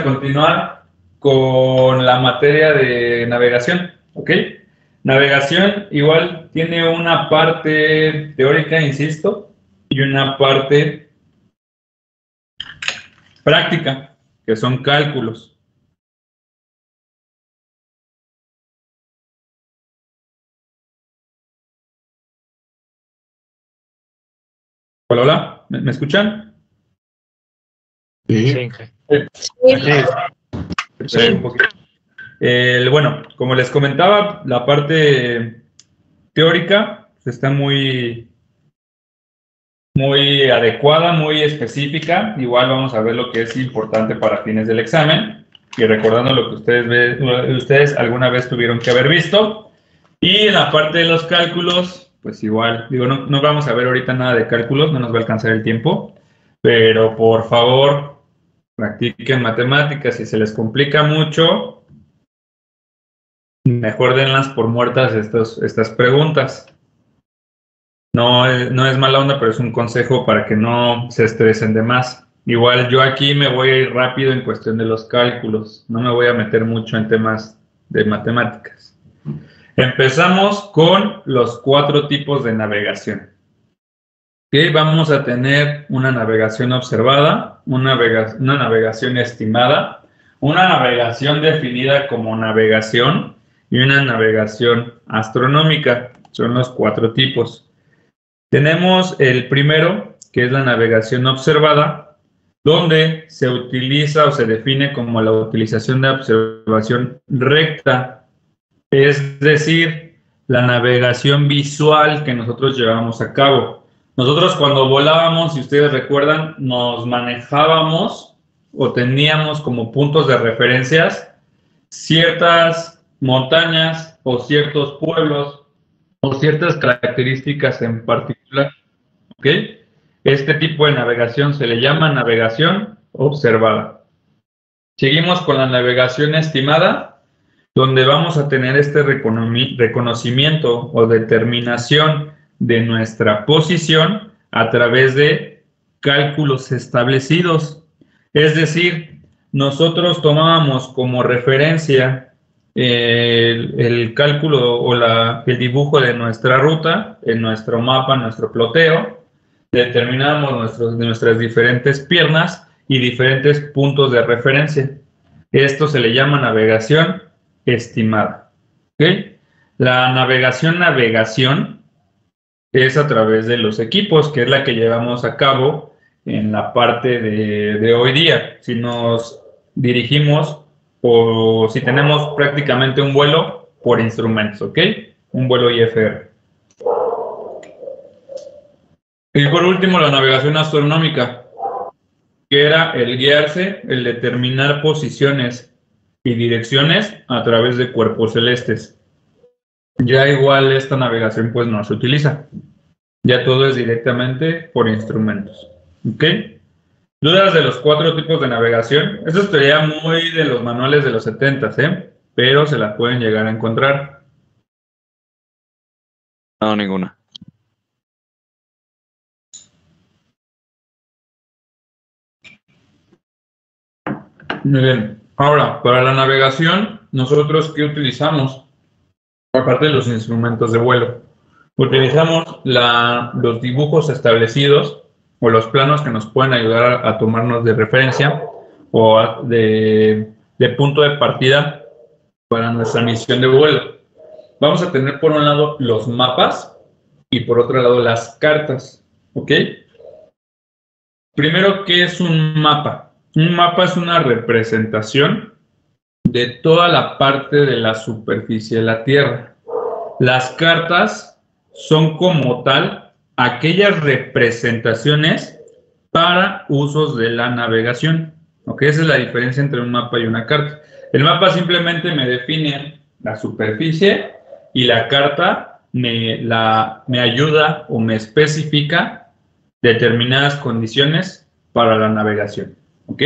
a continuar con la materia de navegación, ¿ok? Navegación igual tiene una parte teórica, insisto, y una parte práctica, que son cálculos. Hola, hola, ¿me escuchan? Sí. Un poquito. Bueno, como les comentaba, la parte teórica está muy adecuada, muy específica. Igual vamos a ver lo que es importante para fines del examen y recordando lo que ustedes alguna vez tuvieron que haber visto. Y en la parte de los cálculos, pues igual, digo, no vamos a ver ahorita nada de cálculos, no nos va a alcanzar el tiempo, pero por favor, practiquen matemáticas. Si se les complica mucho, mejor denlas por muertas estas preguntas. No es mala onda, pero es un consejo para que no se estresen de más. Igual yo aquí me voy a ir rápido en cuestión de los cálculos. No me voy a meter mucho en temas de matemáticas. Empezamos con los 4 tipos de navegación. ¿Okay? Vamos a tener una navegación observada, una navegación estimada, una navegación definida como navegación y una navegación astronómica. Son los 4 tipos. Tenemos el primero, que es la navegación observada, donde se utiliza o se define como la utilización de observación recta, es decir, la navegación visual que nosotros llevamos a cabo. Nosotros cuando volábamos, si ustedes recuerdan, nos manejábamos o teníamos como puntos de referencias ciertas montañas o ciertos pueblos o ciertas características en particular, ¿ok? Este tipo de navegación se le llama navegación observada. Seguimos con la navegación estimada, donde vamos a tener este reconocimiento o determinación de nuestra posición a través de cálculos establecidos. Es decir, nosotros tomábamos como referencia el cálculo o el dibujo de nuestra ruta, en nuestro mapa, nuestro ploteo, determinamos nuestras diferentes piernas y diferentes puntos de referencia. Esto se le llama navegación estimada. ¿Okay? La navegación es a través de los equipos, que es la que llevamos a cabo en la parte de hoy día. Si nos dirigimos o si tenemos prácticamente un vuelo por instrumentos, ¿ok? Un vuelo IFR. Y por último, la navegación astronómica, que era el guiarse, el determinar posiciones y direcciones a través de cuerpos celestes. Ya igual esta navegación pues no se utiliza. Ya todo es directamente por instrumentos. ¿Ok? Dudas de los 4 tipos de navegación. Esto sería muy de los manuales de los 70s, pero se las pueden llegar a encontrar. No, ninguna. Muy bien. Ahora, para la navegación, ¿nosotros qué utilizamos? Aparte de los instrumentos de vuelo. Utilizamos los dibujos establecidos o los planos que nos pueden ayudar a tomarnos de referencia o de punto de partida para nuestra misión de vuelo. Vamos a tener por un lado los mapas y por otro lado las cartas. ¿Ok? Primero, ¿qué es un mapa? Un mapa es una representación de toda la parte de la superficie de la Tierra. Las cartas son como tal aquellas representaciones para usos de la navegación. ¿Ok? Esa es la diferencia entre un mapa y una carta. El mapa simplemente me define la superficie y la carta me ayuda o me especifica determinadas condiciones para la navegación. ¿Ok?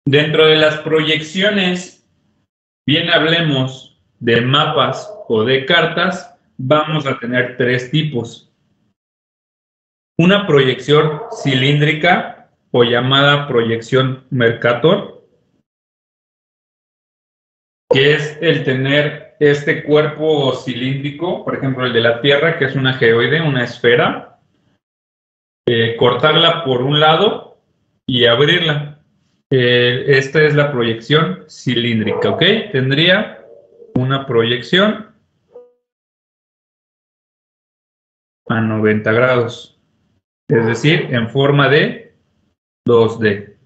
Dentro de las proyecciones, bien hablemos de mapas o de cartas, vamos a tener 3 tipos. Una proyección cilíndrica o llamada proyección Mercator, que es el tener este cuerpo cilíndrico, por ejemplo, el de la Tierra, que es una geoide, una esfera, cortarla por un lado y abrirla. Esta es la proyección cilíndrica, ¿ok? Tendría una proyección a 90 grados, es decir, en forma de 2D.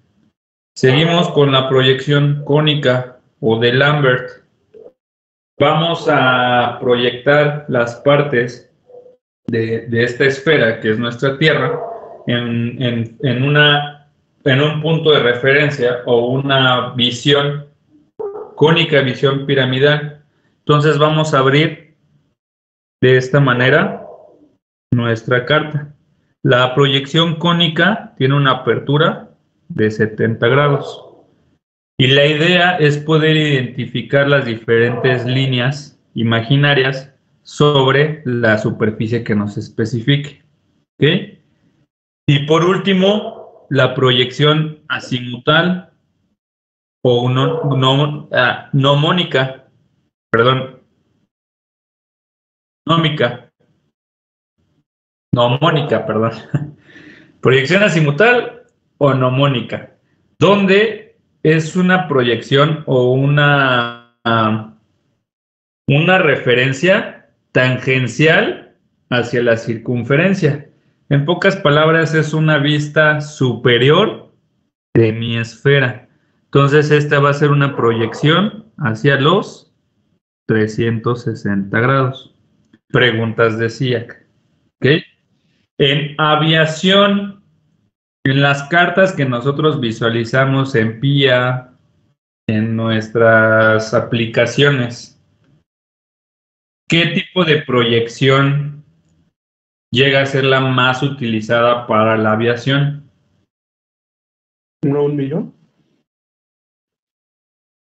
Seguimos con la proyección cónica o de Lambert. Vamos a proyectar las partes de esta esfera, que es nuestra Tierra, en un punto de referencia o una visión cónica, visión piramidal. Entonces vamos a abrir de esta manera nuestra carta. La proyección cónica tiene una apertura de 70 grados. Y la idea es poder identificar las diferentes líneas imaginarias sobre la superficie que nos especifique. ¿Ok? Y por último, la proyección azimutal o nomónica, perdón, nomónica, perdón. Proyección azimutal o nomónica, donde es una proyección o una referencia tangencial hacia la circunferencia. En pocas palabras, es una vista superior de mi esfera. Entonces, esta va a ser una proyección hacia los 360 grados. Preguntas de SIAC. ¿Ok? En aviación, en las cartas que nosotros visualizamos en PIA, en nuestras aplicaciones, ¿qué tipo de proyección llega a ser la más utilizada para la aviación? ¿1 a 1.000.000?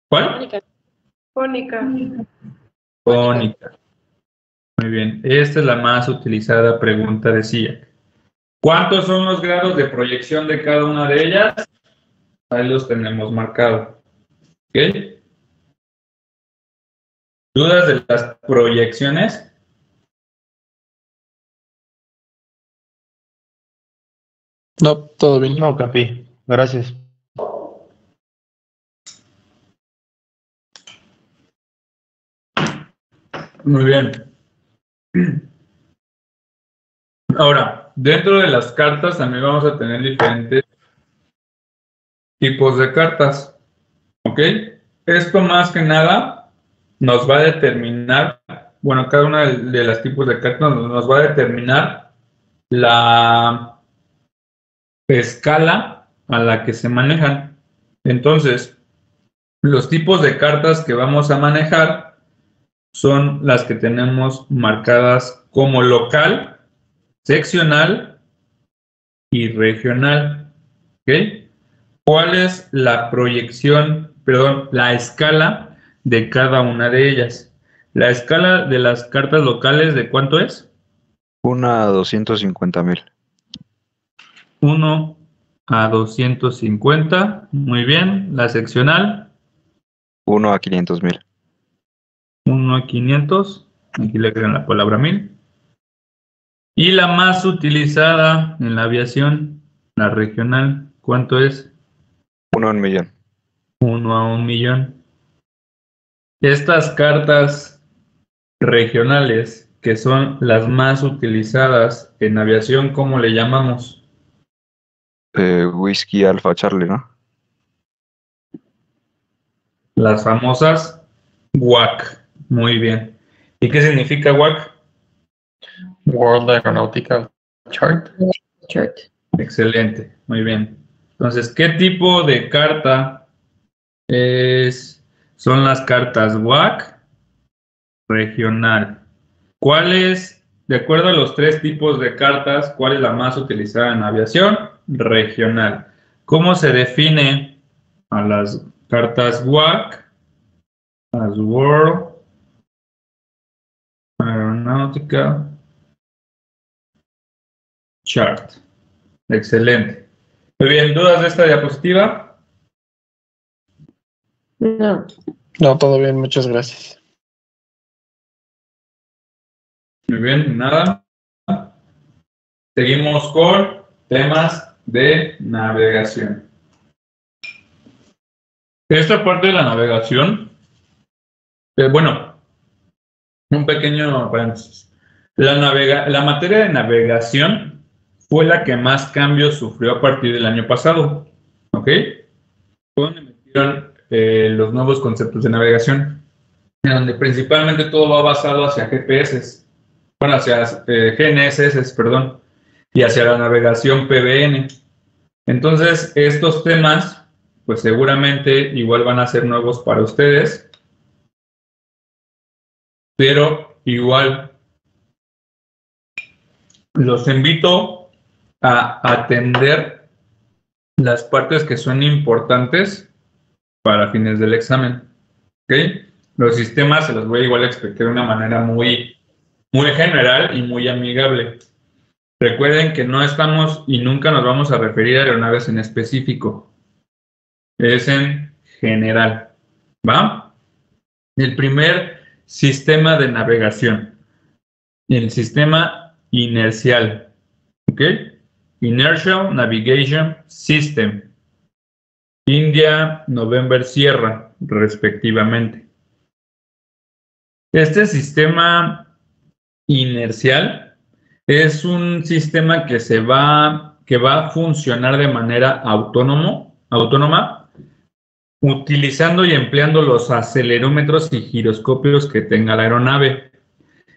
¿Cuál? Cónica. Cónica. Muy bien. Esta es la más utilizada pregunta de SIAC. ¿Cuántos son los grados de proyección de cada una de ellas? Ahí los tenemos marcados. ¿Ok? ¿Dudas de las proyecciones? No, todo bien. No, Capi. Gracias. Muy bien. Ahora, dentro de las cartas también vamos a tener diferentes tipos de cartas. ¿Ok? Esto más que nada nos va a determinar, bueno, cada una de las tipos de cartas nos va a determinar la escala a la que se manejan. Entonces, los tipos de cartas que vamos a manejar son las que tenemos marcadas como local, seccional y regional. ¿Ok? ¿Cuál es la proyección, perdón, la escala de cada una de ellas? La escala de las cartas locales, ¿de cuánto es? 1 a 250.000. 1 a 250. Muy bien. La seccional, 1 a 500.000. 1 a 500. Aquí le agregan la palabra 1000. Y la más utilizada en la aviación, la regional, ¿cuánto es? 1 a 1.000.000. 1 a 1.000.000. Estas cartas regionales, que son las más utilizadas en aviación, ¿cómo le llamamos? Whisky Alpha Charlie, ¿no? Las famosas WAC. Muy bien. ¿Y qué significa WAC? World Aeronautical Chart. Excelente, muy bien. Entonces, ¿qué tipo de carta son las cartas WAC regional? ¿Cuál es, de acuerdo a los tres tipos de cartas, cuál es la más utilizada en aviación? Regional. ¿Cómo se define a las cartas WAC? As World Aeronautical Chart. Excelente. Muy bien, ¿dudas de esta diapositiva? No. No, todo bien, muchas gracias. Muy bien, nada. Seguimos con temas de navegación. Esta parte de la navegación, bueno, un pequeño paréntesis. La materia de navegación fue la que más cambios sufrió a partir del año pasado. ¿Ok? Fue donde metieron los nuevos conceptos de navegación, en donde principalmente todo va basado hacia GPS, bueno, hacia GNSS, perdón, y hacia la navegación PBN. Entonces, estos temas, pues seguramente igual van a ser nuevos para ustedes, pero igual los invito a atender las partes que son importantes para fines del examen. ¿Ok? Los sistemas se los voy a igual a explicar de una manera muy general y muy amigable. Recuerden que no estamos y nunca nos vamos a referir a aeronaves en específico. Es en general. ¿Va? El primer sistema de navegación. El sistema inercial. ¿Ok? Inertial Navigation System. India, November, Sierra, respectivamente. Este sistema inercial es un sistema que va a funcionar de manera autónoma, utilizando y empleando los acelerómetros y giroscopios que tenga la aeronave.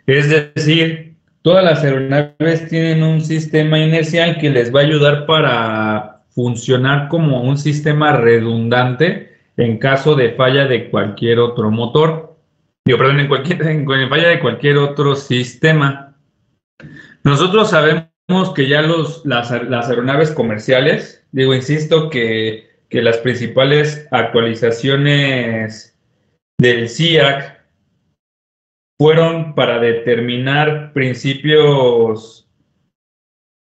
Es decir, todas las aeronaves tienen un sistema inercial que les va a ayudar para funcionar como un sistema redundante en caso de falla de cualquier otro motor. En falla de cualquier otro sistema. Nosotros sabemos que ya las aeronaves comerciales, insisto que las principales actualizaciones del CIAC fueron para determinar principios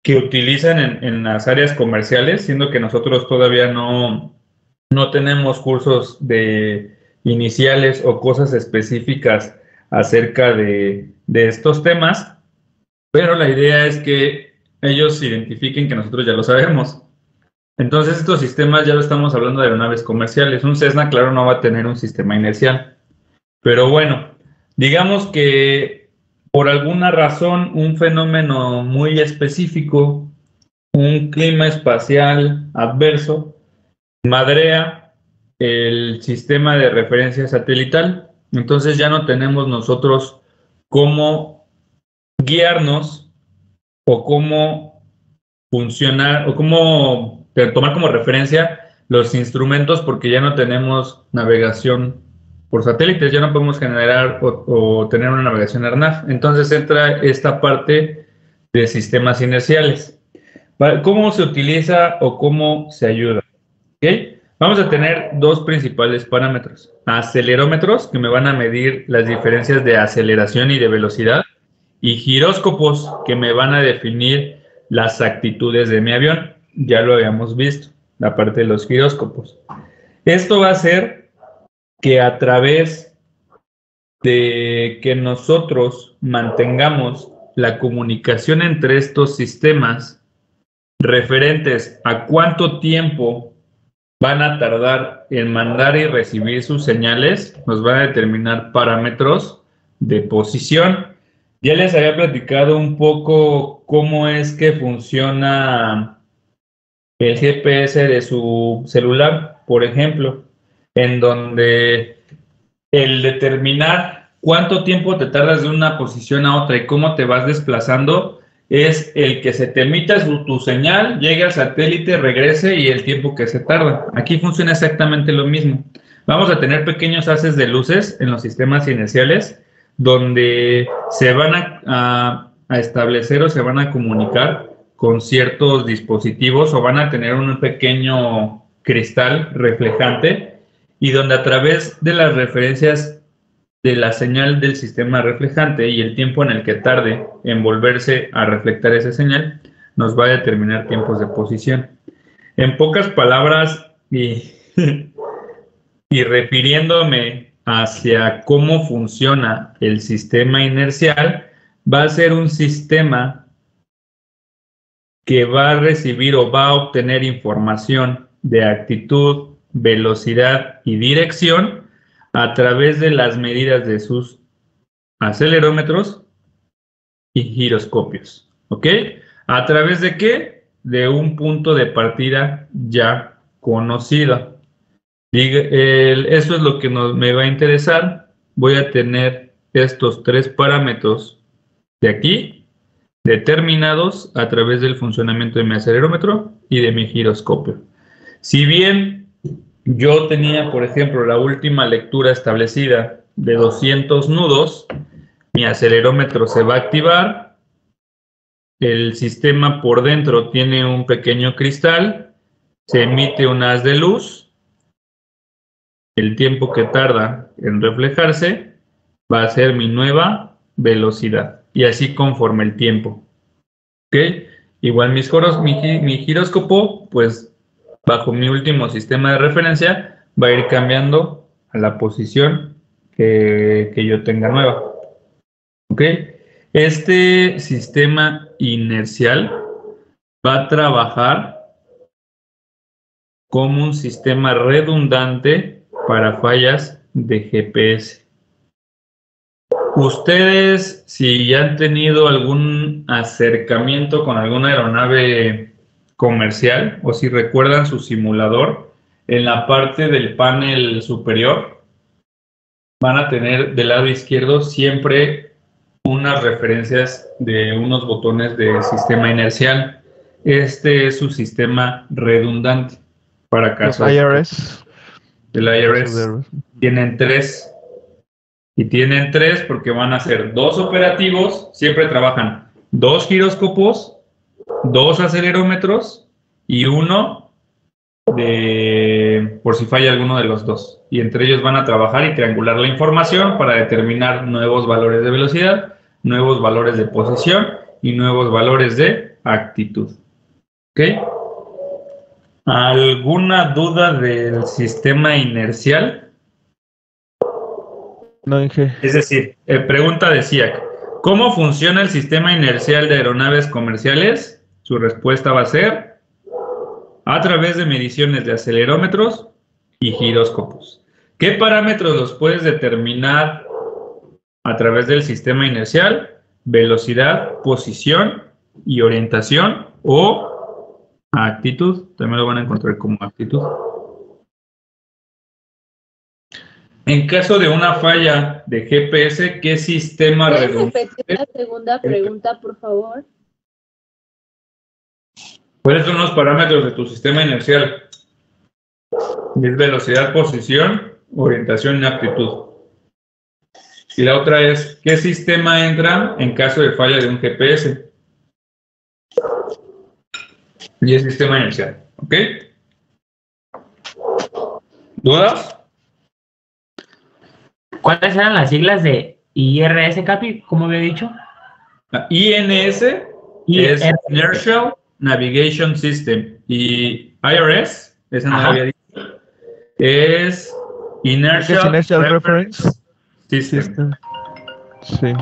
que utilizan en las áreas comerciales, siendo que nosotros todavía no tenemos cursos de iniciales o cosas específicas acerca de estos temas, pero la idea es que ellos identifiquen que nosotros ya lo sabemos. Entonces estos sistemas ya lo estamos hablando de aeronaves comerciales. Un Cessna, claro, no va a tener un sistema inercial. Pero bueno, digamos que por alguna razón, un fenómeno muy específico, un clima espacial adverso, madrea el sistema de referencia satelital. Entonces ya no tenemos nosotros cómo guiarnos o cómo funcionar o cómo tomar como referencia los instrumentos, porque ya no tenemos navegación por satélites, ya no podemos generar o tener una navegación ARNAV. Entonces entra esta parte de sistemas inerciales. ¿Cómo se utiliza o cómo se ayuda? ¿Okay? Vamos a tener dos principales parámetros. Acelerómetros, que me van a medir las diferencias de aceleración y de velocidad, y giróscopos, que me van a definir las actitudes de mi avión. Ya lo habíamos visto, la parte de los giróscopos. Esto va a hacer que a través de que nosotros mantengamos la comunicación entre estos sistemas referentes a cuánto tiempo van a tardar en mandar y recibir sus señales, nos van a determinar parámetros de posición. Ya les había platicado un poco cómo es que funciona el GPS de su celular, por ejemplo, en donde el determinar cuánto tiempo te tardas de una posición a otra y cómo te vas desplazando es el que se te emita tu señal, llegue al satélite, regrese y el tiempo que se tarda. Aquí funciona exactamente lo mismo. Vamos a tener pequeños haces de luces en los sistemas inerciales donde se van a establecer o se van a comunicar con ciertos dispositivos o van a tener un pequeño cristal reflejante y donde a través de las referencias de la señal del sistema reflejante y el tiempo en el que tarde en volverse a reflectar esa señal, nos va a determinar tiempos de posición. En pocas palabras y refiriéndome hacia cómo funciona el sistema inercial, va a ser un sistema que va a recibir o va a obtener información de actitud, velocidad y dirección a través de las medidas de sus acelerómetros y giroscopios. ¿Ok? ¿A través de qué? De un punto de partida ya conocido. Eso es lo que me va a interesar. Voy a tener estos 3 parámetros de aquí determinados a través del funcionamiento de mi acelerómetro y de mi giroscopio. Si bien yo tenía, por ejemplo, la última lectura establecida de 200 nudos, mi acelerómetro se va a activar, el sistema por dentro tiene un pequeño cristal, se emite un haz de luz, el tiempo que tarda en reflejarse va a ser mi nueva velocidad, y así conforme el tiempo. ¿Ok? Igual mi giróscopo, pues bajo mi último sistema de referencia, va a ir cambiando a la posición que yo tenga nueva. ¿Ok? Este sistema inercial va a trabajar como un sistema redundante para fallas de GPS. Ustedes, si ya han tenido algún acercamiento con alguna aeronave comercial o si recuerdan su simulador, en la parte del panel superior van a tener del lado izquierdo siempre unas referencias de unos botones de sistema inercial. Este es su sistema redundante para caso. Los IRS. El IRS tienen 3. Y tienen 3 porque van a ser 2 operativos, siempre trabajan 2 giróscopos, 2 acelerómetros y 1 por si falla alguno de los 2. Y entre ellos van a trabajar y triangular la información para determinar nuevos valores de velocidad, nuevos valores de posición y nuevos valores de actitud. ¿Ok? ¿Alguna duda del sistema inercial? No, Inge. Es decir, pregunta de SIAC. ¿Cómo funciona el sistema inercial de aeronaves comerciales? Su respuesta va a ser a través de mediciones de acelerómetros y giróscopos. ¿Qué parámetros los puedes determinar a través del sistema inercial? Velocidad, posición y orientación o actitud. También lo van a encontrar como actitud. En caso de una falla de GPS, ¿qué sistema redundante? ¿Puedes repetir la segunda pregunta, por favor? ¿Cuáles son los parámetros de tu sistema inercial? Es velocidad, posición, orientación y aptitud. Y la otra es, ¿qué sistema entra en caso de falla de un GPS? Y es sistema inercial. ¿Ok? ¿Dudas? ¿Cuáles eran las siglas de IRS, Capi? ¿Cómo había dicho? INS es Inertial Navigation System. Y IRS, esa no lo había dicho, es Inertial Reference System. Sí.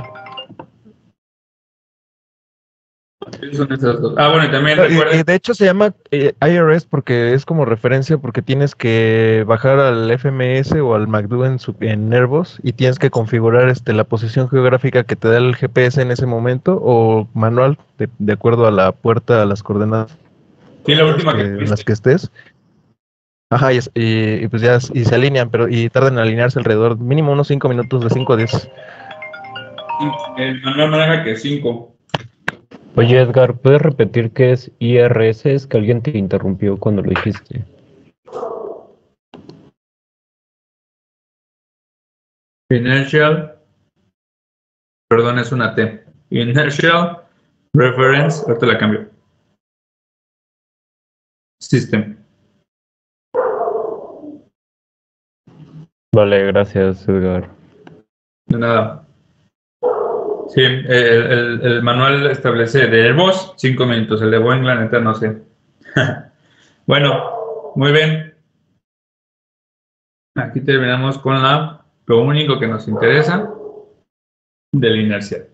Son esas dos. Bueno, y también recuerden. De hecho se llama IRS porque es como referencia porque tienes que bajar al FMS o al MACD en Airbus y tienes que configurar la posición geográfica que te da el GPS en ese momento o manual de acuerdo a la puerta, a las coordenadas. Sí, la última en las que estés. Ajá, y pues ya y se alinean, y tardan en alinearse alrededor mínimo unos 5 minutos, de 5 a 10. El manual maneja que 5. Oye, Edgar, ¿puedes repetir qué es IRS? Es que alguien te interrumpió cuando lo dijiste. Inertial, perdón, es una T. Inertial Reference, ahorita la cambio. System. Vale, gracias, Edgar. De nada. Sí, el manual establece de Airbus 5 minutos, el de Boeing, la neta, no sé. Bueno, muy bien. Aquí terminamos con la lo único que nos interesa del inercial.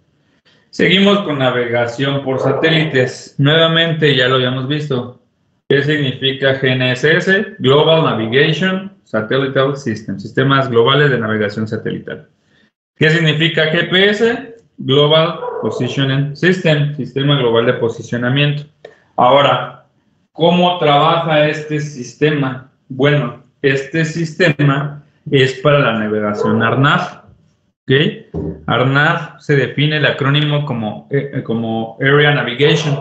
Seguimos con navegación por satélites. Nuevamente, ya lo habíamos visto. ¿Qué significa GNSS? Global Navigation Satellite System, sistemas globales de navegación satelital. ¿Qué significa GPS? Global Positioning System, sistema global de posicionamiento. Ahora, ¿cómo trabaja este sistema? Bueno, este sistema es para la navegación ARNAV. ¿Okay? ARNAV se define el acrónimo como Area Navigation.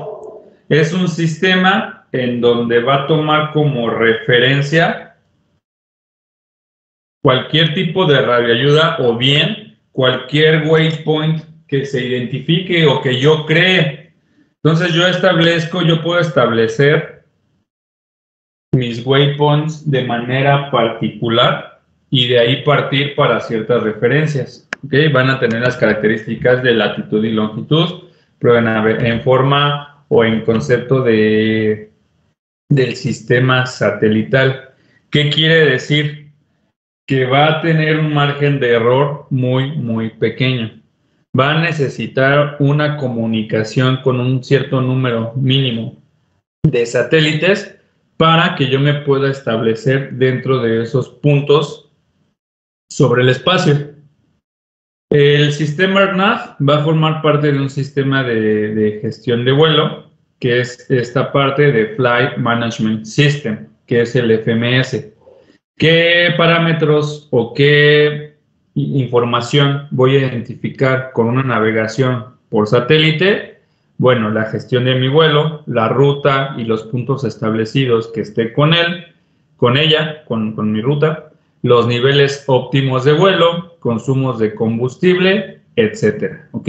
Es un sistema en donde va a tomar como referencia cualquier tipo de radioayuda o bien cualquier waypoint que se identifique o que yo cree. Entonces yo puedo establecer mis waypoints de manera particular y de ahí partir para ciertas referencias. ¿Okay? Van a tener las características de latitud y longitud, pero en forma o en concepto del sistema satelital. ¿Qué quiere decir? Que va a tener un margen de error muy, muy pequeño. Va a necesitar una comunicación con un cierto número mínimo de satélites para que yo me pueda establecer dentro de esos puntos sobre el espacio. El sistema ARNAV va a formar parte de un sistema de gestión de vuelo, que es esta parte de Flight Management System, que es el FMS. ¿Qué parámetros o qué información voy a identificar con una navegación por satélite? Bueno, la gestión de mi vuelo, la ruta y los puntos establecidos que esté con mi ruta, los niveles óptimos de vuelo, consumos de combustible, etcétera. ¿Ok?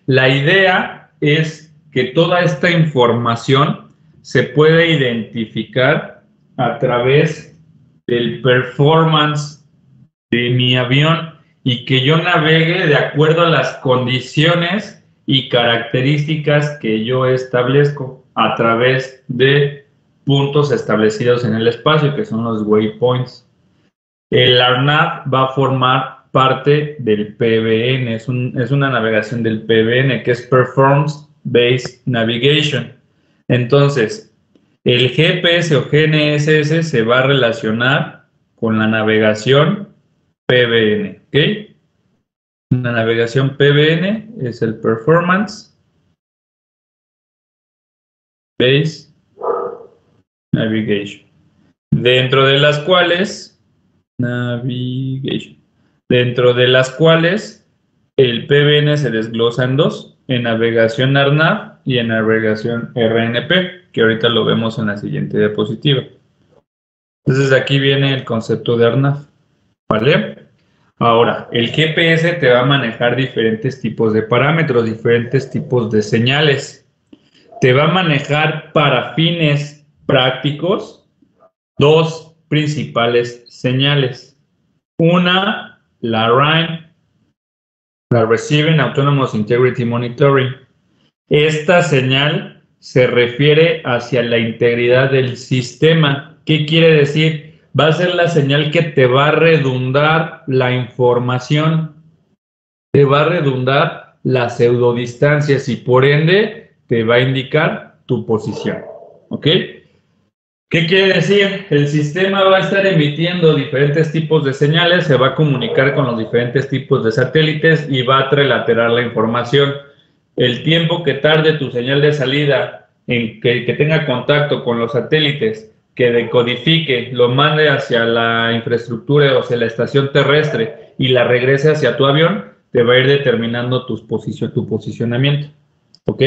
La idea es que toda esta información se puede identificar a través del performance de mi avión y que yo navegue de acuerdo a las condiciones y características que yo establezco a través de puntos establecidos en el espacio, que son los waypoints. El ARNAV va a formar parte del PBN, es una navegación del PBN, que es Performance Based Navigation. Entonces, el GPS o GNSS se va a relacionar con la navegación PBN, ¿ok? La navegación PBN es el Performance Based Navigation, dentro de las cuales el PBN se desglosa en dos, en navegación ARNAV y en navegación RNP, que ahorita lo vemos en la siguiente diapositiva. Entonces aquí viene el concepto de ARNAV, ¿vale? Ahora, el GPS te va a manejar diferentes tipos de parámetros, diferentes tipos de señales. Te va a manejar para fines prácticos dos principales señales. Una, la RAIN, la Receiving Autonomous Integrity Monitoring. Esta señal se refiere hacia la integridad del sistema. ¿Qué quiere decir? Va a ser la señal que te va a redundar la información, te va a redundar las pseudodistancias y por ende te va a indicar tu posición. ¿Ok? ¿Qué quiere decir? El sistema va a estar emitiendo diferentes tipos de señales, se va a comunicar con los diferentes tipos de satélites y va a trilaterar la información. El tiempo que tarde tu señal de salida en que tenga contacto con los satélites, que decodifique, lo mande hacia la infraestructura o hacia la estación terrestre y la regrese hacia tu avión, te va a ir determinando tu posicionamiento. ¿Ok?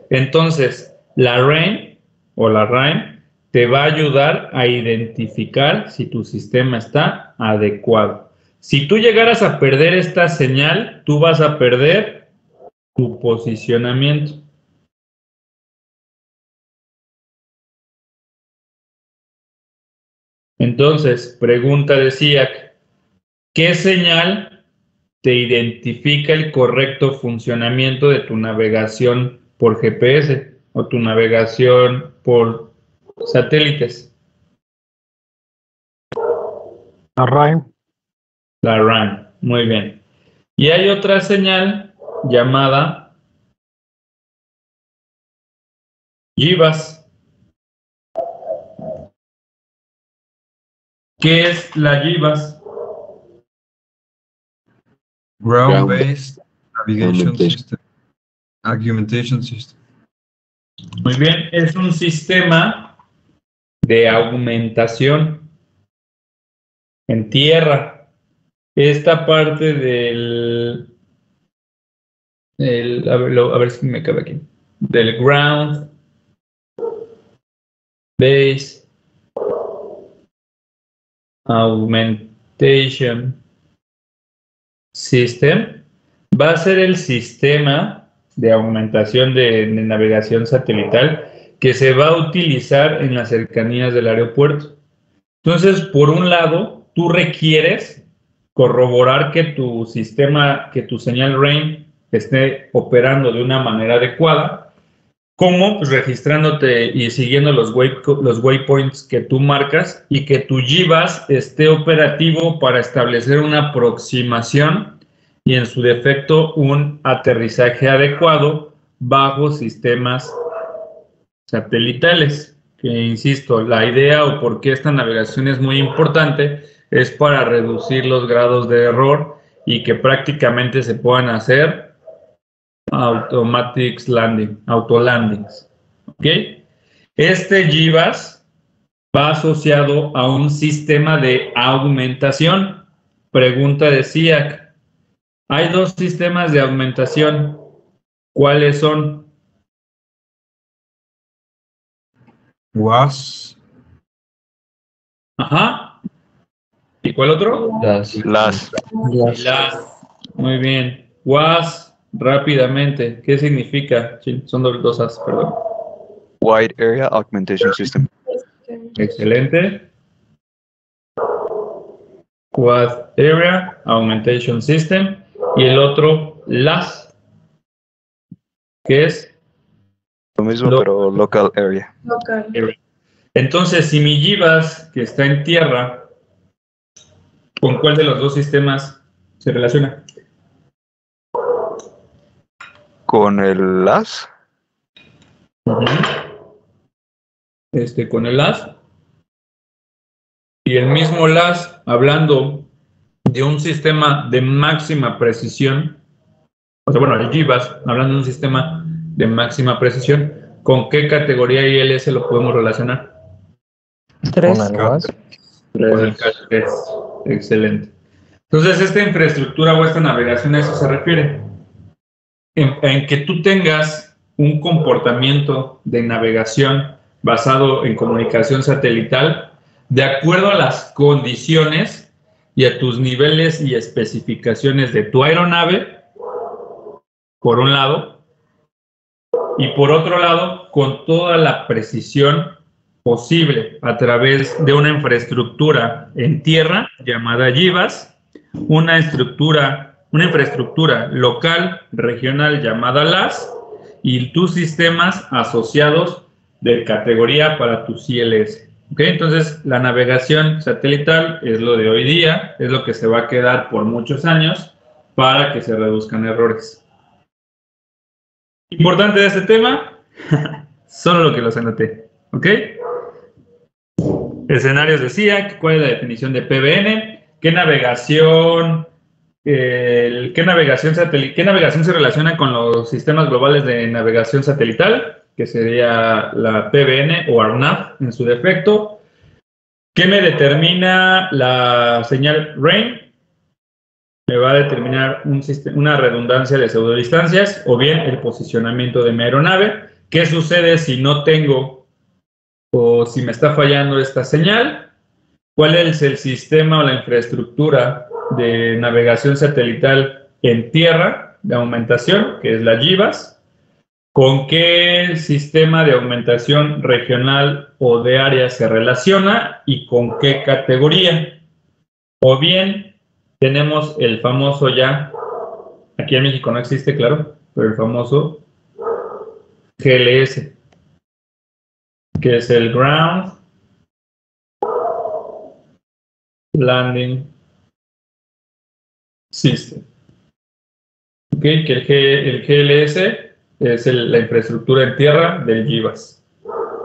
Entonces, la RAIN o la RAIN te va a ayudar a identificar si tu sistema está adecuado. Si tú llegaras a perder esta señal, tú vas a perder tu posicionamiento. Entonces, pregunta de SIAC, ¿qué señal te identifica el correcto funcionamiento de tu navegación por GPS o tu navegación por satélites? La RAIN. La RAN. Muy bien. Y hay otra señal llamada GBAS. ¿Qué es la GBAS? Ground-based navigation Augmentation. system. Augmentation system. Muy bien, es un sistema de augmentación en tierra. Esta parte a ver si me cabe aquí, del ground base augmentation system va a ser el sistema de augmentación de navegación satelital que se va a utilizar en las cercanías del aeropuerto. Entonces, por un lado, tú requieres corroborar que tu sistema, que tu señal RAIN esté operando de una manera adecuada. ¿Cómo? Pues registrándote y siguiendo los waypoints que tú marcas y que tu GBAS esté operativo para establecer una aproximación y en su defecto un aterrizaje adecuado bajo sistemas satelitales. Que insisto, la idea o por qué esta navegación es muy importante es para reducir los grados de error y que prácticamente se puedan hacer autolandings. ¿Ok? Este GBAS va asociado a un sistema de augmentación. Pregunta de SIAC. Hay dos sistemas de augmentación. ¿Cuáles son? WAS. Ajá. ¿Y cuál otro? Las. Muy bien. WAS, rápidamente. ¿Qué significa? Sí, son dos As, perdón. Wide Area Augmentation System. Excelente. Wide Area Augmentation System. Y el otro, LAS, que es Lo mismo, pero Local Area. Entonces, si mi GBAS, que está en tierra, ¿con cuál de los dos sistemas se relaciona? Con el LAS. Con el LAS. Y el mismo LAS, hablando de un sistema de máxima precisión, o sea, bueno, el GBAS, hablando de un sistema de máxima precisión, ¿con qué categoría ILS lo podemos relacionar? Con el WAS. Con el CAT 3. Excelente. Entonces, esta infraestructura o esta navegación a eso se refiere. En que tú tengas un comportamiento de navegación basado en comunicación satelital de acuerdo a las condiciones y a tus niveles y especificaciones de tu aeronave, por un lado, y por otro lado, con toda la precisión posible a través de una infraestructura en tierra llamada GBAS, una infraestructura local, regional llamada LAS y tus sistemas asociados de categoría para tus ILS. ¿Okay? Entonces, la navegación satelital es lo de hoy día, es lo que se va a quedar por muchos años para que se reduzcan errores. Importante de este tema, solo lo que los anoté. ¿Ok? Escenarios de SIAC, ¿cuál es la definición de PBN? ¿Qué navegación se relaciona con los sistemas globales de navegación satelital? Que sería la PBN o ARNAV en su defecto. ¿Qué me determina la señal RAIN? Me va a determinar una redundancia de pseudodistancias o bien el posicionamiento de mi aeronave. ¿Qué sucede si no tengo o si me está fallando esta señal? ¿Cuál es el sistema o la infraestructura de navegación satelital en tierra de aumentación, que es la GBAS? ¿Con qué sistema de aumentación regional o de área se relaciona y con qué categoría? O bien tenemos el famoso ya, aquí en México no existe, claro, pero el famoso GLS, que es el Ground Landing System. Ok, que el GLS es la infraestructura en tierra del GBAS.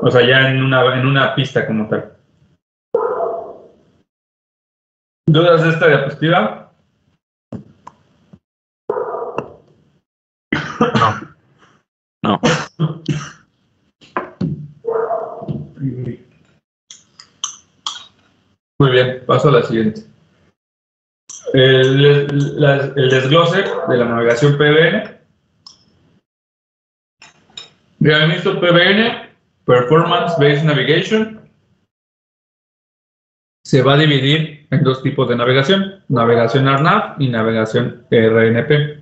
O sea, ya en una pista como tal. ¿Dudas de esta diapositiva? No. Muy bien, paso a la siguiente. El desglose de la navegación PBN. Realizo PBN, Performance Based Navigation. Se va a dividir en dos tipos de navegación: navegación RNAV y navegación RNP.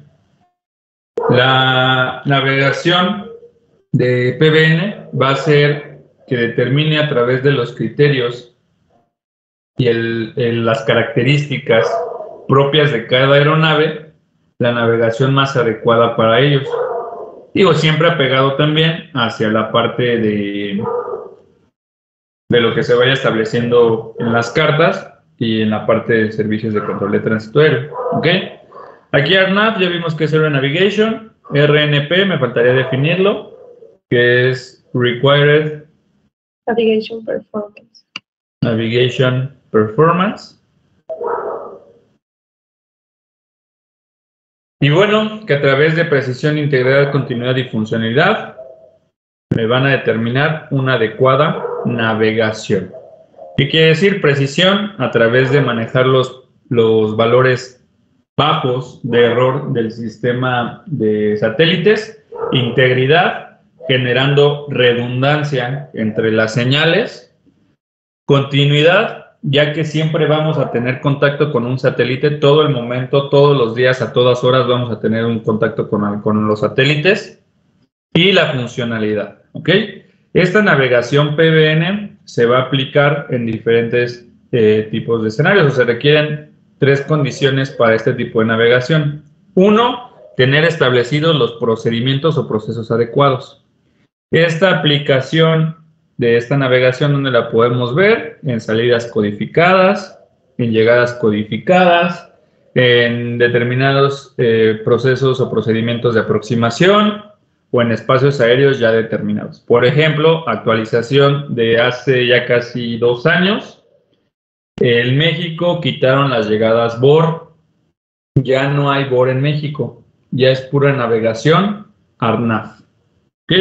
La navegación de PBN va a ser que determine a través de los criterios y las características propias de cada aeronave la navegación más adecuada para ellos. Digo, siempre apegado también hacia la parte de lo que se vaya estableciendo en las cartas y en la parte de servicios de control de tránsito aéreo. ¿Ok? Aquí RNAV ya vimos que es Aero Navigation. RNP me faltaría definirlo, que es Required Navigation Performance. Navigation Performance. Y bueno, que a través de precisión, integridad, continuidad y funcionalidad me van a determinar una adecuada navegación. ¿Qué quiere decir? Precisión a través de manejar los valores bajos de error del sistema de satélites. Integridad, generando redundancia entre las señales. Continuidad, ya que siempre vamos a tener contacto con un satélite todo el momento, todos los días, a todas horas vamos a tener un contacto con los satélites. Y la funcionalidad, ¿ok? Esta navegación PBN se va a aplicar en diferentes tipos de escenarios, o se requieren 3 condiciones para este tipo de navegación. 1, tener establecidos los procedimientos o procesos adecuados. Esta aplicación de esta navegación, ¿dónde la podemos ver? En salidas codificadas, en llegadas codificadas, en determinados procesos o procedimientos de aproximación o en espacios aéreos ya determinados. Por ejemplo, actualización de hace ya casi 2 años. En México quitaron las llegadas BOR. Ya no hay BOR en México. Ya es pura navegación RNAV. ¿Ok?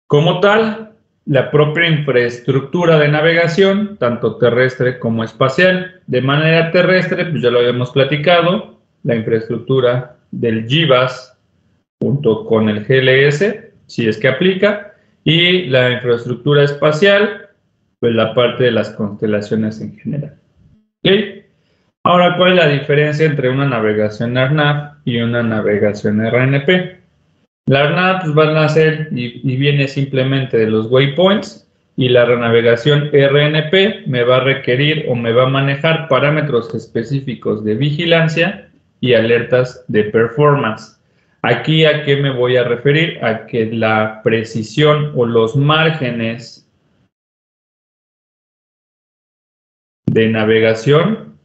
Como tal, la propia infraestructura de navegación, tanto terrestre como espacial. De manera terrestre, pues ya lo habíamos platicado, la infraestructura del GBAS junto con el GLS, si es que aplica, y la infraestructura espacial, pues la parte de las constelaciones en general. ¿Ok? Ahora, ¿cuál es la diferencia entre una navegación RNAV y una navegación RNP? La RNAV pues, van a ser y viene simplemente de los waypoints, y la navegación RNP me va a requerir o me va a manejar parámetros específicos de vigilancia y alertas de performance. Aquí, ¿a qué me voy a referir? A que la precisión o los márgenes de navegación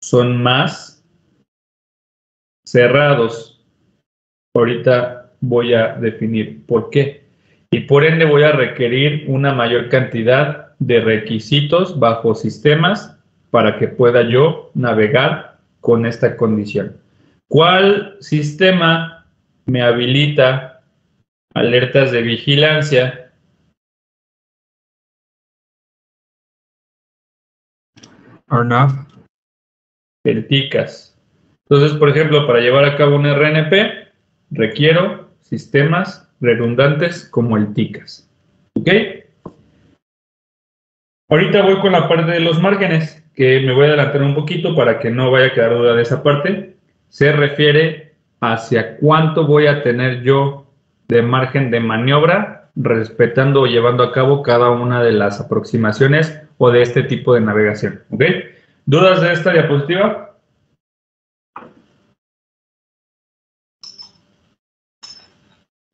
son más cerrados. Ahorita voy a definir por qué. Y por ende voy a requerir una mayor cantidad de requisitos bajo sistemas para que pueda yo navegar con esta condición. ¿Cuál sistema me habilita alertas de vigilancia? RNAV. El TICAS. Entonces, por ejemplo, para llevar a cabo un RNP, requiero sistemas redundantes como el TICAS. ¿Ok? Ahorita voy con la parte de los márgenes, que me voy a adelantar un poquito para que no vaya a quedar duda de esa parte. Se refiere hacia cuánto voy a tener yo de margen de maniobra respetando o llevando a cabo cada una de las aproximaciones o de este tipo de navegación. ¿Ok? ¿Dudas de esta diapositiva?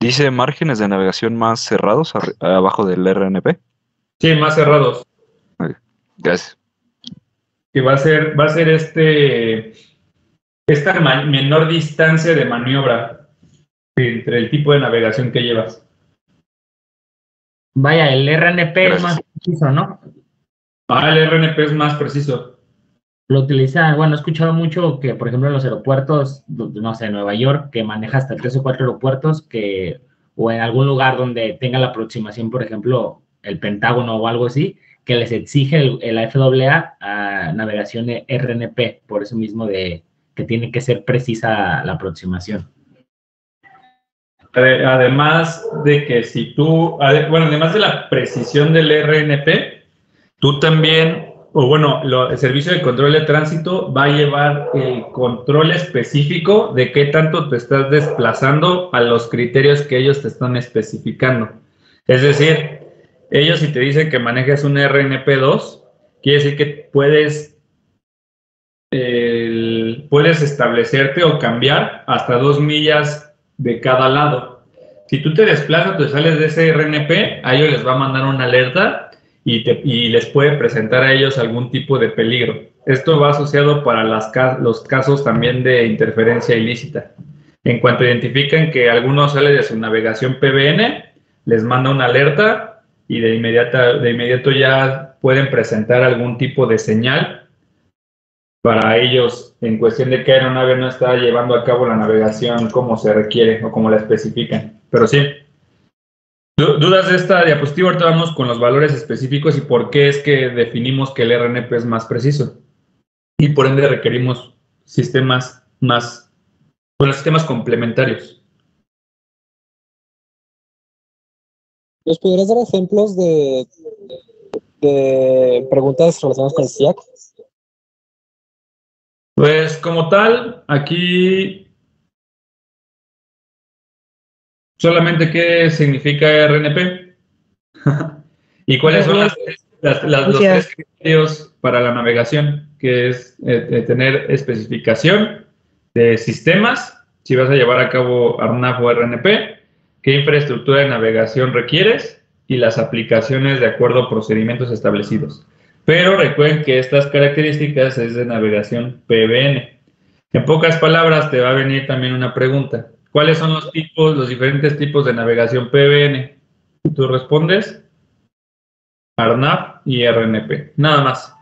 Dice márgenes de navegación más cerrados abajo del RNP. Sí, más cerrados. Gracias. que va a ser esta menor distancia de maniobra entre el tipo de navegación que llevas. Vaya, el RNP es Gracias. más preciso, ¿no? El RNP es más preciso. Lo utiliza, bueno, he escuchado mucho que, por ejemplo, en los aeropuertos, no sé, Nueva York, que maneja hasta 3 o 4 aeropuertos, o en algún lugar donde tenga la aproximación, por ejemplo, el Pentágono o algo así, que les exige la FAA a navegación RNP, por eso mismo de que tiene que ser precisa la aproximación. Además de que si tú, además de la precisión del RNP, tú también, el servicio de control de tránsito va a llevar el control específico de qué tanto te estás desplazando a los criterios que ellos te están especificando. Es decir, ellos si te dicen que manejes un RNP2, quiere decir que puedes establecerte o cambiar hasta 2 millas de cada lado. Si tú te desplazas, te sales de ese RNP, a ellos les va a mandar una alerta y les puede presentar a ellos algún tipo de peligro. Esto va asociado para los casos también de interferencia ilícita. En cuanto identifican que alguno sale de su navegación PBN, les manda una alerta y de inmediato ya pueden presentar algún tipo de señal para ellos en cuestión de que aeronave no está llevando a cabo la navegación como se requiere o como la especifican. Pero sí, dudas de esta diapositiva. Ahorita vamos con los valores específicos y por qué es que definimos que el RNP es más preciso y por ende requerimos sistemas complementarios. ¿Nos podrías dar ejemplos de preguntas relacionadas con el SIAC? Pues como tal, aquí solamente qué significa RNP y cuáles son los 3 criterios para la navegación, que es tener especificación de sistemas, si vas a llevar a cabo ARNAV o RNP, qué infraestructura de navegación requieres y las aplicaciones de acuerdo a procedimientos establecidos. Pero recuerden que estas características es de navegación PBN. En pocas palabras te va a venir también una pregunta. ¿Cuáles son los diferentes tipos de navegación PBN? Tú respondes ARNAV y RNP. Nada más.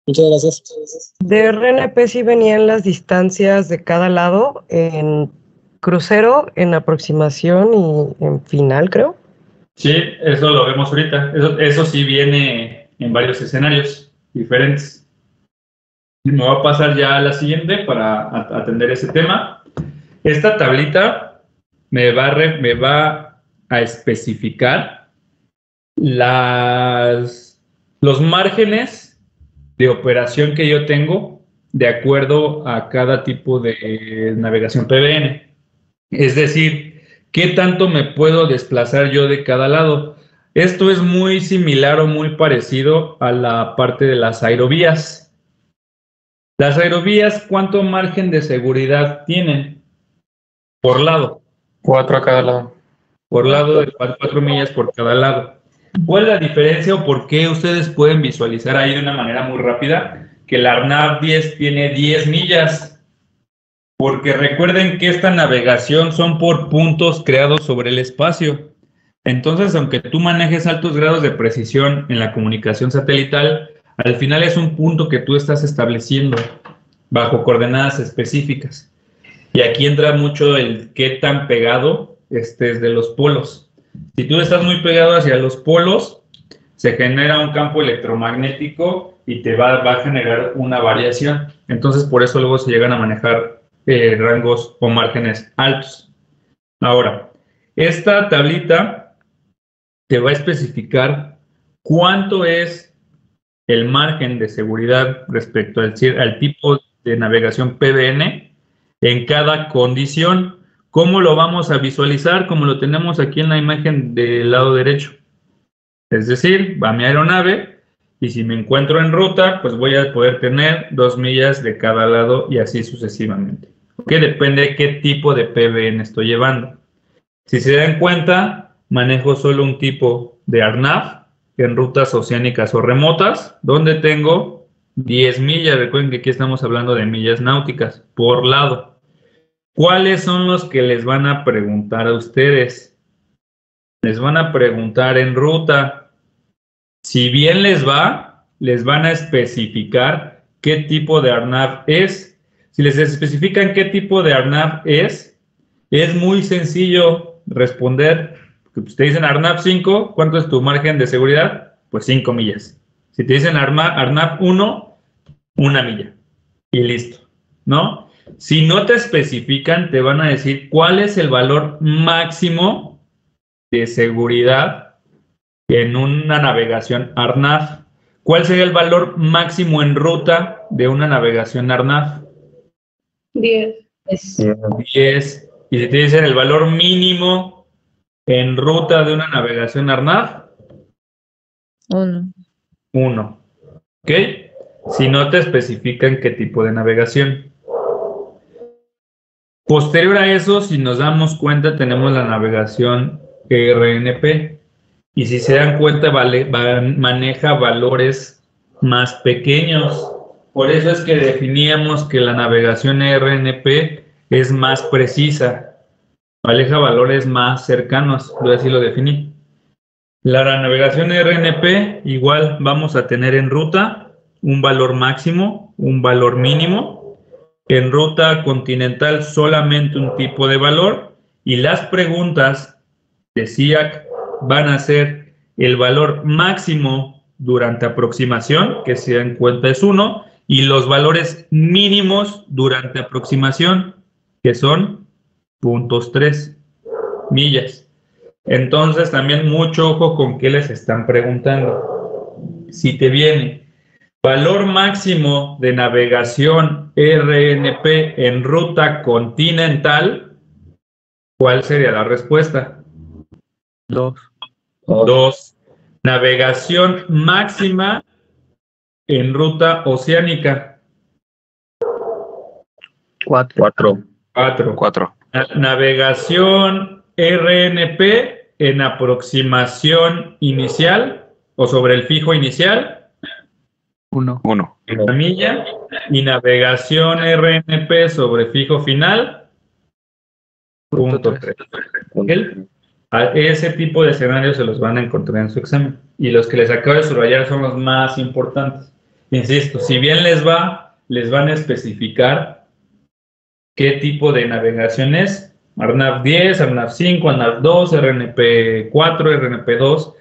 Muchas gracias. De RNP sí venían las distancias de cada lado en crucero, en aproximación y en final, creo. Sí, eso lo vemos ahorita. Eso sí viene en varios escenarios diferentes. Me voy a pasar ya a la siguiente para atender ese tema. Esta tablita me va a especificar los márgenes de operación que yo tengo de acuerdo a cada tipo de navegación PBN. Es decir, ¿qué tanto me puedo desplazar yo de cada lado? Esto es muy similar o muy parecido a la parte de las aerovías. Las aerovías, ¿cuánto margen de seguridad tienen? Por lado. 4 a cada lado. Por lado de 4 millas por cada lado. ¿Cuál es la diferencia o por qué ustedes pueden visualizar ahí de una manera muy rápida que la ARNAV 10 tiene 10 millas? Porque recuerden que esta navegación son por puntos creados sobre el espacio. Entonces, aunque tú manejes altos grados de precisión en la comunicación satelital, al final es un punto que tú estás estableciendo bajo coordenadas específicas. Y aquí entra mucho el qué tan pegado estés de los polos. Si tú estás muy pegado hacia los polos, se genera un campo electromagnético y te va a generar una variación. Entonces, por eso luego se llegan a manejar rangos o márgenes altos. Ahora, esta tablita te va a especificar cuánto es el margen de seguridad respecto al tipo de navegación PBN en cada condición. ¿Cómo lo vamos a visualizar? Como lo tenemos aquí en la imagen del lado derecho. Es decir, va mi aeronave y si me encuentro en ruta, pues voy a poder tener 2 millas de cada lado y así sucesivamente. ¿Ok? Depende de qué tipo de PBN estoy llevando. Si se dan cuenta, manejo solo un tipo de ARNAV en rutas oceánicas o remotas, donde tengo 10 millas. Recuerden que aquí estamos hablando de millas náuticas por lado. ¿Cuáles son los que les van a preguntar a ustedes? Les van a preguntar en ruta. Si bien les va, les van a especificar qué tipo de ARNAV es. Si les especifican qué tipo de ARNAV es muy sencillo responder. Pues te dicen ARNAV 5, ¿cuánto es tu margen de seguridad? Pues 5 millas. Si te dicen ARNAV 1, 1 milla. Y listo, ¿no? Si no te especifican, te van a decir cuál es el valor máximo de seguridad en una navegación ARNAV. ¿Cuál sería el valor máximo en ruta de una navegación ARNAV? 10. 10. Y si te dicen el valor mínimo en ruta de una navegación ARNAV, 1. 1. ¿Ok? Si no te especifican qué tipo de navegación. Posterior a eso, si nos damos cuenta, tenemos la navegación RNP. Y si se dan cuenta, maneja valores más pequeños. Por eso es que definíamos que la navegación RNP es más precisa. Maneja valores más cercanos. Yo así lo definí. La navegación RNP, igual vamos a tener en ruta un valor máximo, un valor mínimo. En ruta continental solamente un tipo de valor. Y las preguntas de SIAC van a ser el valor máximo durante aproximación, que se dan cuenta es 1, y los valores mínimos durante aproximación, que son 0.3 millas. Entonces también mucho ojo con qué les están preguntando. Si te viene valor máximo de navegación RNP en ruta continental, ¿cuál sería la respuesta? 2. 2. Navegación máxima en ruta oceánica. 4. 4. Navegación RNP en aproximación inicial o sobre el fijo inicial. 1. 1. La milla. Y navegación RNP sobre fijo final. 0.3. A ese tipo de escenarios se los van a encontrar en su examen. Y los que les acabo de subrayar son los más importantes. Insisto, si bien les va, les van a especificar qué tipo de navegación es. ARNAV 10, ARNAV 5, ARNAV 2, RNP 4, RNP 2.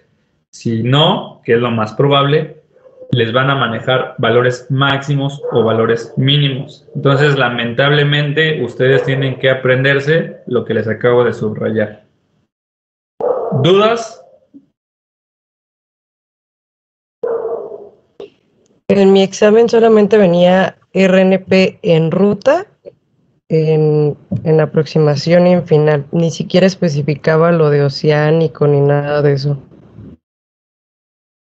Si no, que es lo más probable, les van a manejar valores máximos o valores mínimos. Entonces, lamentablemente, ustedes tienen que aprenderse lo que les acabo de subrayar. ¿Dudas? En mi examen solamente venía RNP en ruta, en aproximación y en final. Ni siquiera especificaba lo de oceánico ni nada de eso.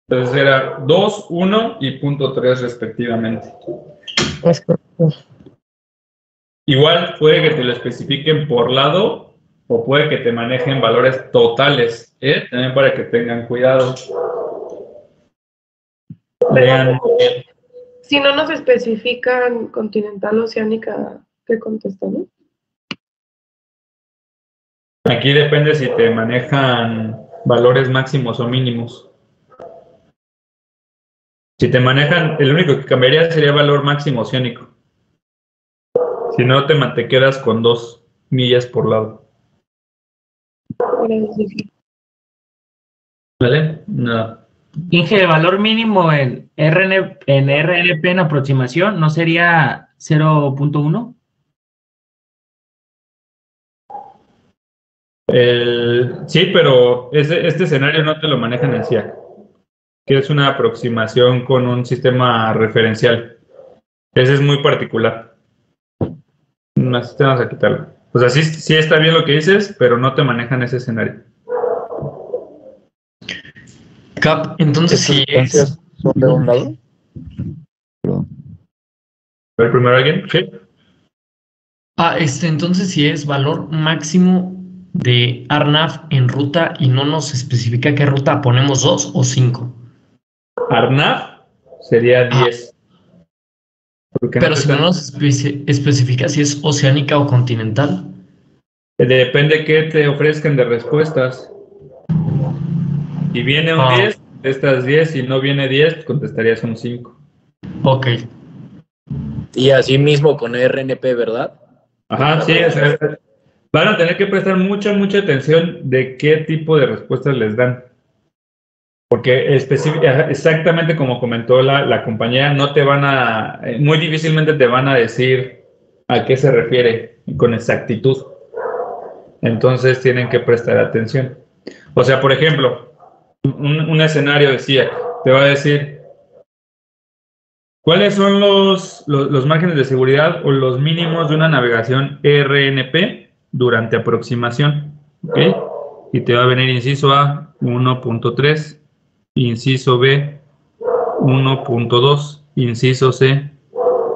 Entonces era 2, 1 y 0.3 respectivamente. Es correcto. Igual puede que te lo especifiquen por lado o puede que te manejen valores totales, ¿eh? También para que tengan cuidado. Lean. Si no nos especifican continental, oceánica, ¿qué contestamos? Aquí depende si te manejan valores máximos o mínimos. Si te manejan, el único que cambiaría sería valor máximo oceánico. Si no, te quedas con 2 millas por lado. ¿Vale? No. Inge, valor mínimo en RNP en aproximación, ¿no sería 0.1? Sí, pero este escenario no te lo manejan en SIAC, que es una aproximación con un sistema referencial. Ese es muy particular. Así te vamos a quitarlo. O sea, sí está bien lo que dices, pero no te manejan ese escenario. Cap, entonces si es... ¿Son de un lado? ¿Ver primero alguien? Sí. entonces si es valor máximo de Arnaf en ruta y no nos especifica qué ruta, ¿ponemos 2 o 5? Arnaf sería 10. Porque Pero te si no están- nos especifica si es oceánica o continental. Depende qué te ofrezcan de respuestas. Si viene un 10, contestas 10. Si no viene 10, pues contestarías un 5. Ok. Y así mismo con RNP, ¿verdad? Ajá, sí. Van a tener que prestar mucha atención de qué tipo de respuestas les dan. Porque exactamente como comentó la compañera, no te van a, muy difícilmente te van a decir a qué se refiere con exactitud. Entonces tienen que prestar atención. O sea, por ejemplo, un escenario decía, te va a decir, ¿cuáles son los márgenes de seguridad o los mínimos de una navegación RNP durante aproximación? ¿Ok? Y te va a venir inciso A 1.3, inciso B 1.2, inciso C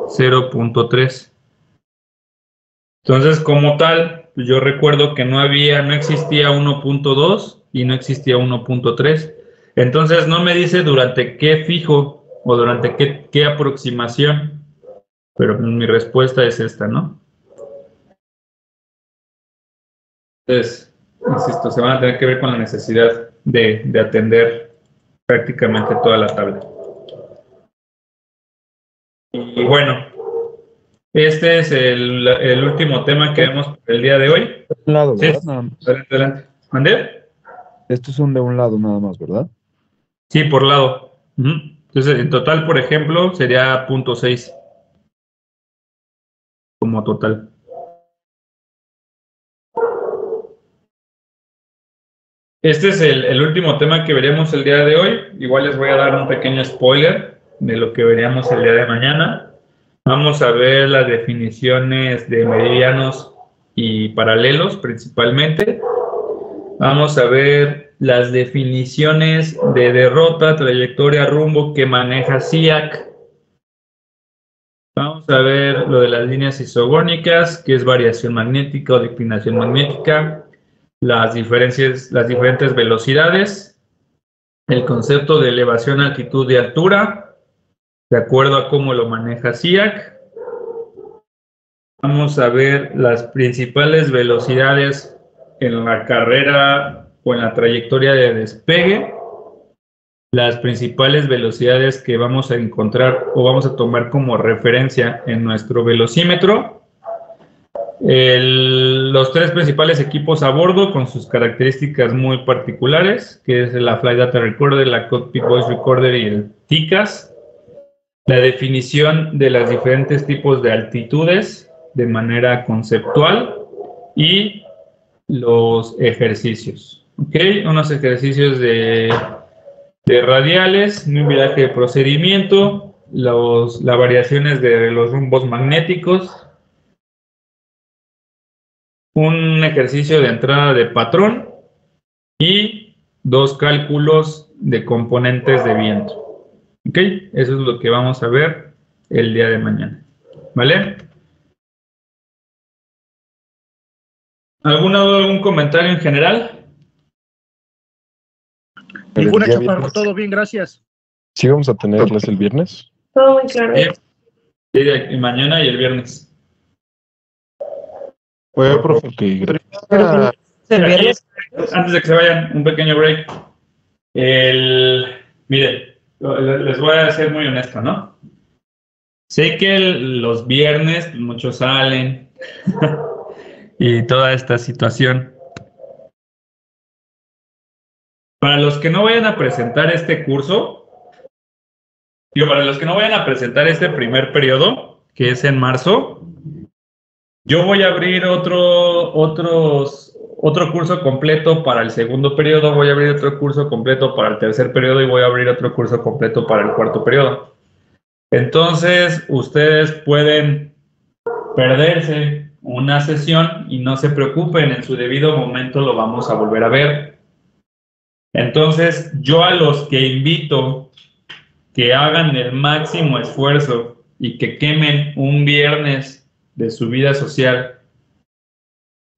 0.3. Entonces, como tal, yo recuerdo que no existía 1.2 y no existía 1.3. Entonces, no me dice durante qué fijo o durante qué aproximación, pero mi respuesta es esta, ¿no? Entonces, insisto, se van a tener que ver con la necesidad de atender prácticamente toda la tabla. Y bueno, este es el último tema que vemos por el día de hoy. Un lado, Sí, ¿verdad? Nada más. adelante. ¿Mandé? Estos son de un lado nada más, ¿verdad? Sí, por lado. Ujú. Entonces, en total, por ejemplo, sería 0.6 como total. Este es el último tema que veremos el día de hoy. Igual les voy a dar un pequeño spoiler de lo que veríamos el día de mañana. Vamos a ver las definiciones de meridianos y paralelos principalmente. Vamos a ver las definiciones de derrota, trayectoria, rumbo que maneja SEAC. Vamos a ver lo de las líneas isogónicas, que es variación magnética o declinación magnética, las diferentes velocidades, el concepto de elevación, altitud y altura, de acuerdo a cómo lo maneja SEAC. Vamos a ver las principales velocidades en la carrera o en la trayectoria de despegue, las principales velocidades que vamos a encontrar o vamos a tomar como referencia en nuestro velocímetro, los tres principales equipos a bordo con sus características muy particulares, que es la Flight Data Recorder, la Cockpit Voice Recorder y el TICAS, la definición de los diferentes tipos de altitudes de manera conceptual y los ejercicios. ¿Ok? Unos ejercicios de radiales, un viraje de procedimiento, las variaciones de los rumbos magnéticos, un ejercicio de entrada de patrón y 2 cálculos de componentes de viento. ¿Ok? Eso es lo que vamos a ver el día de mañana. ¿Vale? ¿Algún comentario en general? Ninguna, día Chaparro, viernes. todo bien, gracias. ¿Sí vamos a tener clase el viernes? Todo muy claro. Sí, y mañana y el viernes. Oye, profe, que ¿El viernes? Antes de que se vayan, un pequeño break. Miren, les voy a ser muy honesto, ¿no? Sé que los viernes muchos salen y toda esta situación. Para los que no vayan a presentar este curso, para los que no vayan a presentar este primer periodo, que es en marzo, yo voy a abrir otro curso completo para el segundo periodo, voy a abrir otro curso completo para el tercer periodo y voy a abrir otro curso completo para el cuarto periodo. Entonces, ustedes pueden perderse una sesión y no se preocupen, en su debido momento lo vamos a volver a ver. Entonces, yo a los que invito que hagan el máximo esfuerzo y que quemen un viernes de su vida social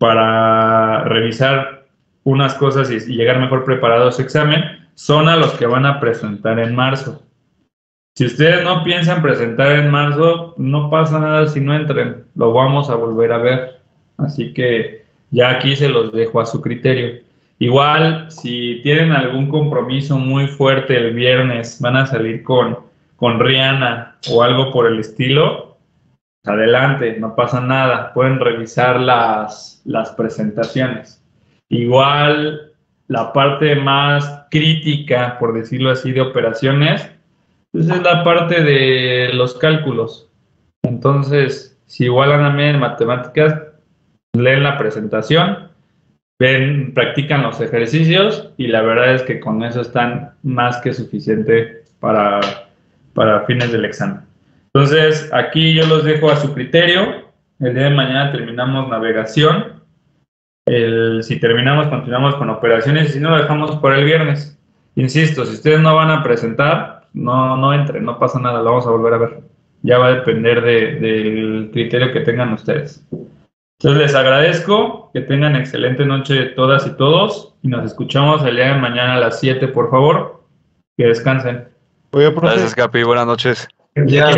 para revisar unas cosas y llegar mejor preparados a su examen, son a los que van a presentar en marzo. Si ustedes no piensan presentar en marzo, no pasa nada si no entren, lo vamos a volver a ver. Así que ya aquí se los dejo a su criterio. Igual, si tienen algún compromiso muy fuerte el viernes, van a salir con Rihanna o algo por el estilo, adelante, no pasa nada, pueden revisar las presentaciones. Igual, la parte más crítica, por decirlo así, de operaciones, pues es la parte de los cálculos. Entonces, si igual andan bien en matemáticas, leen la presentación, practican los ejercicios y la verdad es que con eso están más que suficiente para fines del examen. Entonces, aquí yo los dejo a su criterio. El día de mañana terminamos navegación. Si terminamos, continuamos con operaciones y si no, lo dejamos para el viernes. Insisto, si ustedes no van a presentar, no entren, no pasa nada, lo vamos a volver a ver. Ya va a depender del criterio que tengan ustedes. Entonces les agradezco, que tengan excelente noche todas y todos y nos escuchamos el día de mañana a las 7, por favor. Que descansen. Gracias, Capi. Buenas noches. Ya,